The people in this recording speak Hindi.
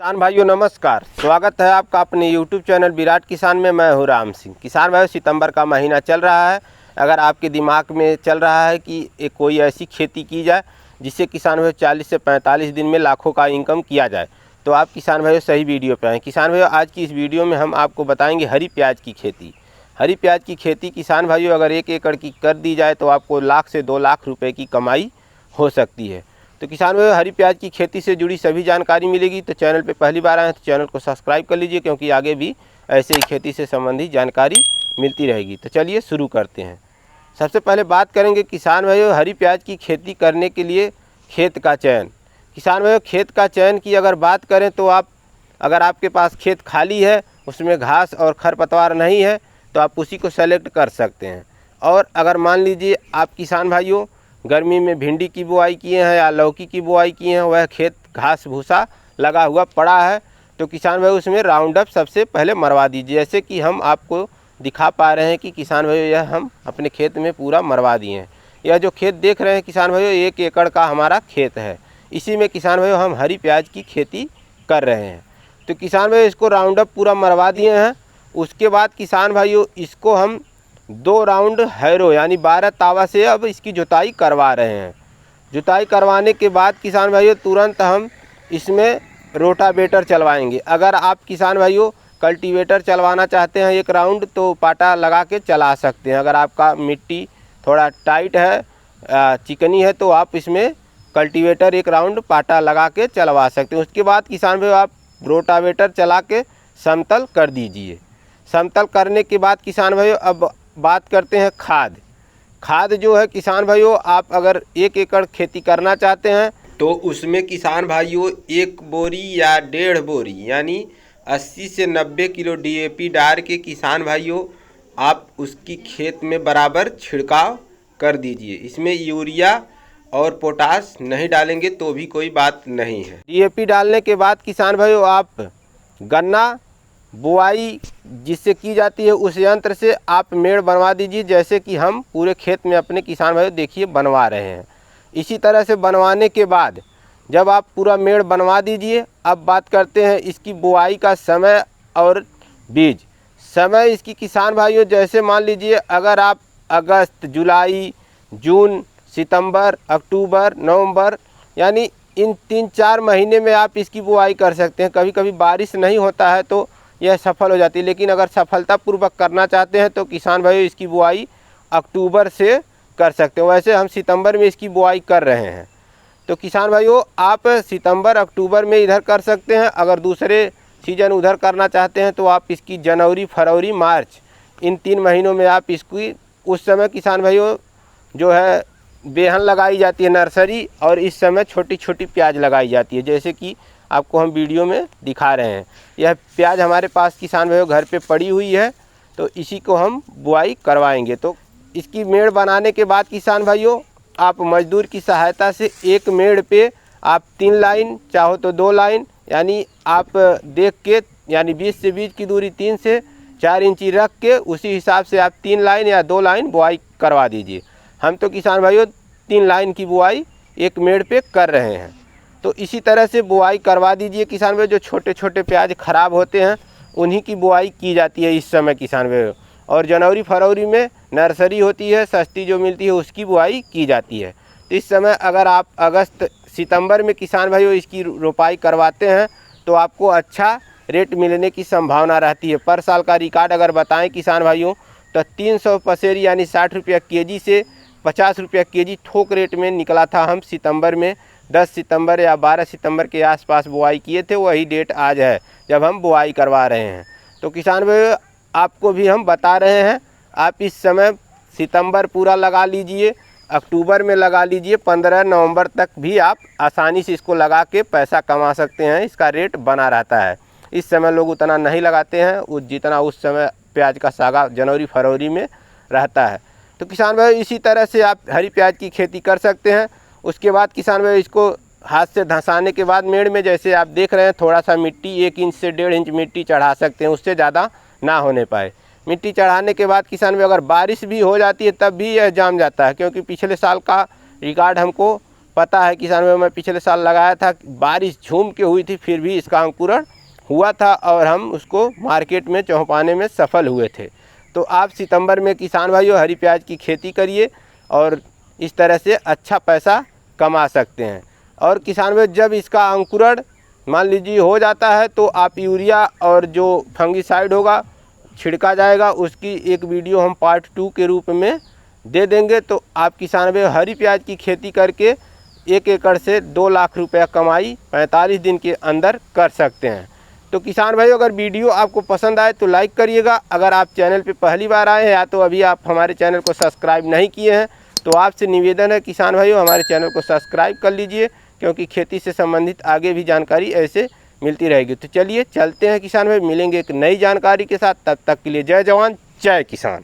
किसान भाइयों नमस्कार, स्वागत है आपका अपने YouTube चैनल विराट किसान में। मैं हूं राम सिंह। किसान भाइयों, सितंबर का महीना चल रहा है। अगर आपके दिमाग में चल रहा है कि एक कोई ऐसी खेती की जाए जिससे किसान भाइयों 40 से 45 दिन में लाखों का इनकम किया जाए, तो आप किसान भाइयों सही वीडियो पे आए। किसान भाइयों, आज की इस वीडियो में हम आपको बताएंगे हरी प्याज की खेती। हरी प्याज की खेती किसान भाइयों अगर 1 एकड़ की कर दी जाए तो आपको लाख से 2 लाख रुपए की कमाई हो सकती है। तो किसान भाइयों, हरी प्याज की खेती से जुड़ी सभी जानकारी मिलेगी। तो चैनल पे पहली बार आए हैं तो चैनल को सब्सक्राइब कर लीजिए, क्योंकि आगे भी ऐसे ही खेती से संबंधित जानकारी मिलती रहेगी। तो चलिए शुरू करते हैं। सबसे पहले बात करेंगे किसान भाइयों हरी प्याज की खेती करने के लिए खेत का चयन। किसान भाइयों, खेत का चयन की अगर बात करें तो अगर आपके पास खेत खाली है, उसमें घास और खरपतवार नहीं है, तो आप उसी को सेलेक्ट कर सकते हैं। और अगर मान लीजिए आप किसान भाइयों गर्मी में भिंडी की बुआई किए हैं या लौकी की बुआई किए हैं, वह खेत घास भूसा लगा हुआ पड़ा है, तो किसान भाई उसमें राउंड अप सबसे पहले मरवा दीजिए। जैसे कि हम आपको दिखा पा रहे हैं कि किसान भाइयों यह हम अपने खेत में पूरा मरवा दिए हैं। यह जो खेत देख रहे हैं किसान भाइयों, 1 एकड़ का हमारा खेत है। इसी में किसान भाइयों हम हरी प्याज की खेती कर रहे हैं। तो किसान भाइयों इसको राउंड अप पूरा मरवा दिए हैं। उसके बाद किसान भाइयों इसको हम 2 राउंड हैरो यानी 12 तावा से अब इसकी जुताई करवा रहे हैं। जुताई करवाने के बाद किसान भाइयों तुरंत हम इसमें रोटावेटर चलवाएंगे। अगर आप किसान भाइयों कल्टीवेटर चलवाना चाहते हैं 1 राउंड, तो पाटा लगा के चला सकते हैं। अगर आपका मिट्टी थोड़ा टाइट है, चिकनी है, तो आप इसमें कल्टीवेटर 1 राउंड पाटा लगा के चलवा सकते हैं। उसके बाद किसान भाइयों आप रोटावेटर चला के समतल कर दीजिए। समतल करने के बाद किसान भाइयों अब बात करते हैं खाद जो है किसान भाइयों, आप अगर 1 एकड़ खेती करना चाहते हैं तो उसमें किसान भाइयों 1 बोरी या 1.5 बोरी यानी 80 से 90 किलो DAP डाल के किसान भाइयों आप उसकी खेत में बराबर छिड़काव कर दीजिए। इसमें यूरिया और पोटास नहीं डालेंगे तो भी कोई बात नहीं है। DAP डालने के बाद किसान भाइयों आप गन्ना बुआई जिससे की जाती है उस यंत्र से आप मेड़ बनवा दीजिए, जैसे कि हम पूरे खेत में अपने किसान भाइयों देखिए बनवा रहे हैं। इसी तरह से बनवाने के बाद जब आप पूरा मेड़ बनवा दीजिए, अब बात करते हैं इसकी बुआई का समय और बीज। समय इसकी किसान भाइयों जैसे मान लीजिए अगर आप अगस्त, जुलाई, जून, सितंबर, अक्टूबर, नवंबर यानी इन 3-4 महीने में आप इसकी बुआई कर सकते हैं। कभी कभी बारिश नहीं होता है तो यह सफल हो जाती है, लेकिन अगर सफलतापूर्वक करना चाहते हैं तो किसान भाइयों इसकी बुआई अक्टूबर से कर सकते हैं। वैसे हम सितंबर में इसकी बुआई कर रहे हैं, तो किसान भाइयों आप सितंबर अक्टूबर में इधर कर सकते हैं। अगर दूसरे सीजन उधर करना चाहते हैं तो आप इसकी जनवरी, फरवरी, मार्च इन 3 महीनों में आप इसकी उस समय किसान भाइयों जो है बेहन लगाई जाती है नर्सरी, और इस समय छोटी छोटी प्याज लगाई जाती है, जैसे कि आपको हम वीडियो में दिखा रहे हैं। यह प्याज हमारे पास किसान भाइयों घर पे पड़ी हुई है, तो इसी को हम बुआई करवाएंगे। तो इसकी मेड़ बनाने के बाद किसान भाइयों आप मजदूर की सहायता से 1 मेड़ पे आप 3 लाइन चाहो तो 2 लाइन यानी आप देख के यानी 20 से 20 की दूरी 3 से 4 इंची रख के उसी हिसाब से आप 3 लाइन या 2 लाइन बुआई करवा दीजिए। हम तो किसान भाइयों 3 लाइन की बुआई 1 मेड़ पे कर रहे हैं, तो इसी तरह से बुआई करवा दीजिए किसान भाई। जो छोटे छोटे प्याज खराब होते हैं उन्हीं की बुआई की जाती है इस समय किसान भाई, और जनवरी फरवरी में नर्सरी होती है सस्ती जो मिलती है उसकी बुआई की जाती है। तो इस समय अगर आप अगस्त सितंबर में किसान भाइयों इसकी रोपाई करवाते हैं तो आपको अच्छा रेट मिलने की संभावना रहती है। पर साल का रिकॉर्ड अगर बताएं किसान भाइयों तो 300 पसेरी यानी 60 रुपया केजी से 50 रुपया केजी थोक रेट में निकला था। हम सितंबर में 10 सितंबर या 12 सितंबर के आसपास बुआई किए थे, वही डेट आज है जब हम बुआई करवा रहे हैं। तो किसान भाई आपको भी हम बता रहे हैं, आप इस समय सितंबर पूरा लगा लीजिए, अक्टूबर में लगा लीजिए, 15 नवंबर तक भी आप आसानी से इसको लगा के पैसा कमा सकते हैं। इसका रेट बना रहता है। इस समय लोग उतना नहीं लगाते हैं जितना उस समय प्याज का सागा जनवरी फरवरी में रहता है। तो किसान भाई इसी तरह से आप हरी प्याज की खेती कर सकते हैं। उसके बाद किसान भाई इसको हाथ से धंसाने के बाद मेड़ में जैसे आप देख रहे हैं थोड़ा सा मिट्टी 1 इंच से 1.5 इंच मिट्टी चढ़ा सकते हैं, उससे ज़्यादा ना होने पाए। मिट्टी चढ़ाने के बाद किसान भाई अगर बारिश भी हो जाती है तब भी यह जाम जाता है, क्योंकि पिछले साल का रिकॉर्ड हमको पता है किसान भाई, मैं पिछले साल लगाया था, बारिश झूम के हुई थी, फिर भी इसका अंकुरण हुआ था और हम उसको मार्केट में चौंपाने में सफल हुए थे। तो आप सितंबर में किसान भाइयों हरी प्याज की खेती करिए और इस तरह से अच्छा पैसा कमा सकते हैं। और किसान भाई जब इसका अंकुरण मान लीजिए हो जाता है तो आप यूरिया और जो फंगीसाइड होगा छिड़का जाएगा, उसकी एक वीडियो हम पार्ट 2 के रूप में दे देंगे। तो आप किसान भाई हरी प्याज की खेती करके 1 एकड़ से 2 लाख रुपया कमाई 45 दिन के अंदर कर सकते हैं। तो किसान भाइयों अगर वीडियो आपको पसंद आए तो लाइक करिएगा। अगर आप चैनल पे पहली बार आए हैं या तो अभी आप हमारे चैनल को सब्सक्राइब नहीं किए हैं तो आपसे निवेदन है किसान भाइयों हमारे चैनल को सब्सक्राइब कर लीजिए, क्योंकि खेती से संबंधित आगे भी जानकारी ऐसे मिलती रहेगी। तो चलिए चलते हैं किसान भाई, मिलेंगे एक नई जानकारी के साथ। तब तक के लिए जय जवान जय किसान।